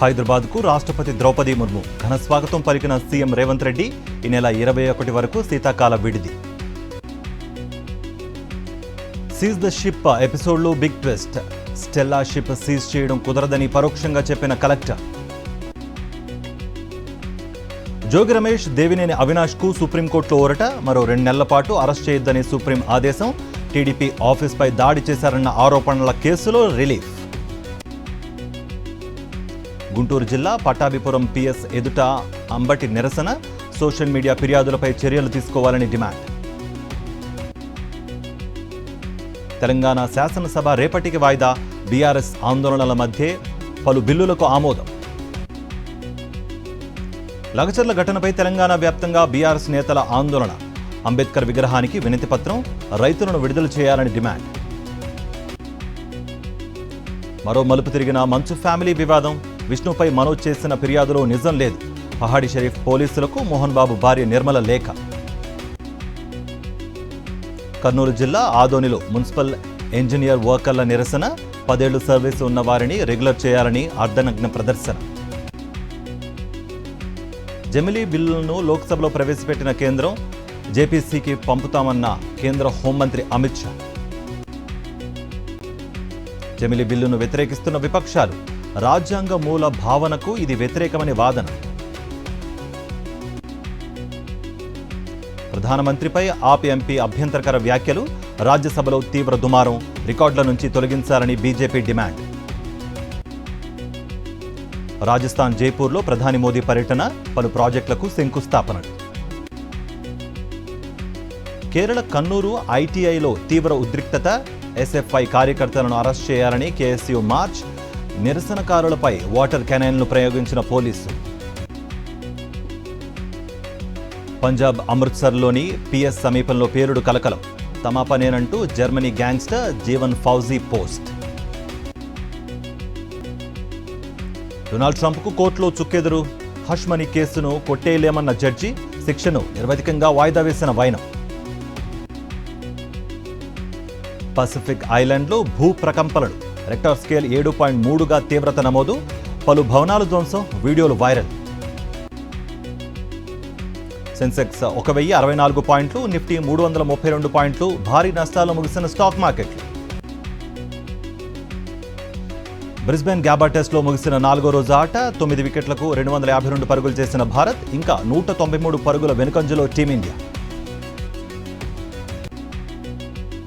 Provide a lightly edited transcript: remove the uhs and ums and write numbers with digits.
హైదరాబాద్కు రాష్ట్రపతి ద్రౌపది ముర్ము ఘన స్వాగతం పలికిన సీఎం రేవంత్ రెడ్డి ఈ నెల 21 వరకు శీతాకాల విడిది. సీజ్ ద షిప్ ఎపిసోడ్లో big twist. Stella ship seize చేయడం కుదరదని పరోక్షంగా చెప్పిన కలెక్టర్. జోగి రమేష్, దేవినేని అవినాష్కు సుప్రీంకోర్టులో ఊరట. మరో 2 నెలల పాటు అరెస్ట్ చేయొద్దని సుప్రీం ఆదేశం. టీడీపీ ఆఫీస్పై దాడి చేశారన్న ఆరోపణల కేసులో రిలీఫ్. గుంటూరు జిల్లా పట్టాభిపురం పిఎస్ ఎదుట అంబటి నిరసన. సోషల్ మీడియా ఫిర్యాదులపై చర్యలు తీసుకోవాలని డిమాండ్. తెలంగాణ శాసనసభ రేపటికి వాయిదా. బీఆర్ఎస్ ఆందోళనల మధ్య పలు బిల్లులకు ఆమోదం. లగచర్ల ఘటనపై తెలంగాణ వ్యాప్తంగా బీఆర్ఎస్ నేతల ఆందోళన. అంబేద్కర్ విగ్రహానికి వినతిపత్రం. రైతులను విడుదల చేయాలని డిమాండ్. మరో మలుపు తిరిగిన మంచు ఫ్యామిలీ వివాదం. విష్ణుపై మనోజ్ చేసిన ఫిర్యాదులో నిజం లేదు. పహాడి షరీఫ్ పోలీసులకు మోహన్ బాబు భార్య నిర్మల లేఖ. కర్నూలు జిల్లా ఆదోనిలో మున్సిపల్ ఇంజనీర్ వర్కర్ల నిరసన. 10 ఏళ్లు సర్వీసు ఉన్న వారిని రెగ్యులర్ చేయాలని అర్ధనగ్న ప్రదర్శన. జమిలీ బిల్లును లోక్సభలో ప్రవేశపెట్టిన కేంద్రం. జేపీసీకి పంపుతామన్న కేంద్ర హోంమంత్రి అమిత్ షా. జమిలీ బిల్లును వ్యతిరేకిస్తున్న విపక్షాలు. రాజ్యాంగ మూల భావనకు ఇది వ్యతిరేకమని వాదన. ప్రధానమంత్రిపై ఆప్ ఎంపీ అభ్యంతరకర వ్యాఖ్యలు. రాజ్యసభలో తీవ్ర దుమారం. రికార్డుల నుంచి తొలగించాలని బీజేపీ డిమాండ్. రాజస్థాన్ జైపూర్లో ప్రధాని మోదీ పర్యటన. పలు ప్రాజెక్టులకు శంకుస్థాపనలు. కేరళ కన్నూరు ఐటీఐలో తీవ్ర ఉద్రిక్తత. ఎస్ఎఫ్ఐ కార్యకర్తలను అరెస్ట్ చేయాలని కేఎస్యూ మార్చ్. నిరసనకారులపై వాటర్ కెనాన్ను ప్రయోగించిన పోలీసు. పంజాబ్ అమృత్సర్లోని పిఎస్ సమీపంలో పేలుడు కలకలం. తమ పనేనంటూ Germany gangster Jeevan Fauji post. Donald ట్రంప్కు కోర్టులో చుక్కెదురు. హష్ మనీ కేసును కొట్టేయలేమన్న జడ్జి. శిక్షను నిరవధికంగా వాయిదా వేసిన వైనం. పసిఫిక్ ఐలాండ్లో భూ ప్రకంపనలు. రెక్టర్ స్కేల్ 7.3గా తీవ్రత నమోదు. పలు భవనాలు ధ్వంసం. వీడియోలు వైరల్. సెన్సెక్స్ 1064 పాయింట్లు. నిఫ్టీ 332 పాయింట్లు. భారీ నష్టాలు ముగిసిన స్టాక్ మార్కెట్లు. బ్రిస్బేన్ గ్యాబా టెస్ట్లో ముగిసిన 4వ రోజు ఆట. 9 వికెట్లకు 252 పరుగులు చేసిన భారత్. ఇంకా 193 పరుగుల వెనుకంజలో టీమిండియా.